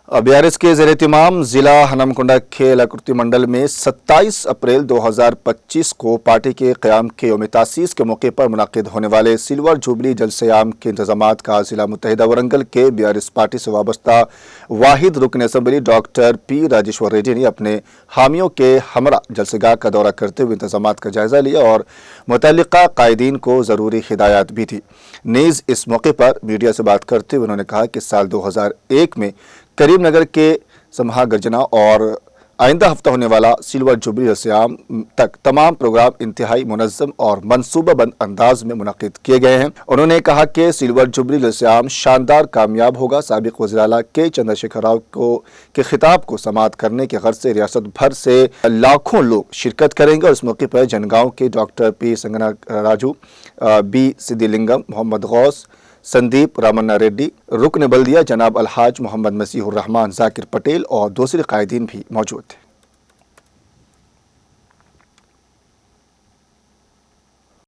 BRS के ज़ेर-ए-एहतिमाम ज़िला हनमकुंडा खेल आकृति मंडल में 27 अप्रैल 2025 को पार्टी के क़याम के यौम तासीस के मौके पर मुनक़िद होने वाले सिल्वर जुबली जलसे-ए-आम के इंतज़ामात का ज़िला मुत्तहिदा वरंगल के BRS पार्टी से वाबस्ता वाहिद रुकन assembly doctor P. Rajeshwar Reddy ने अपने हामियों के हमरा जलसेगाह का दौरा करते हुए इंतज़ामात का जायज़ा लिया और मुतल्लिक़ा क़ायदीन को ज़रूरी हिदायत भी दी। नीज़ इस मौके पर मीडिया से बात करते हुए उन्होंने कहा कि साल 2001 में करीमनगर के समहा गर्जना और आइंदा हफ्ता होने वाला सिल्वर जुबली जलसे-ए-आम तक तमाम प्रोग्राम इंतहाई मुनज़्ज़म और मनसूबाबंद अंदाज में मुनक़िद किए गए हैं। उन्होंने कहा कि सिल्वर जुबली जलसे-ए-आम शानदार कामयाब होगा। साबिक़ वज़ीर आला के चंद्रशेखर राव के खिताब को समाअत करने के गर्ज से रियासत भर से लाखों लोग शिरकत करेंगे और इस मौके पर जनगांव के doctor P. Sangana Raju, B. Siddilingam, Mohammed Ghouse, Sandeep Ramanna Reddy, रुकन बल्दिया जनाब अलहाज मोहम्मद मसीहुर रहमान, जाकिर पटेल और दूसरे क़ायदीन भी मौजूद थे।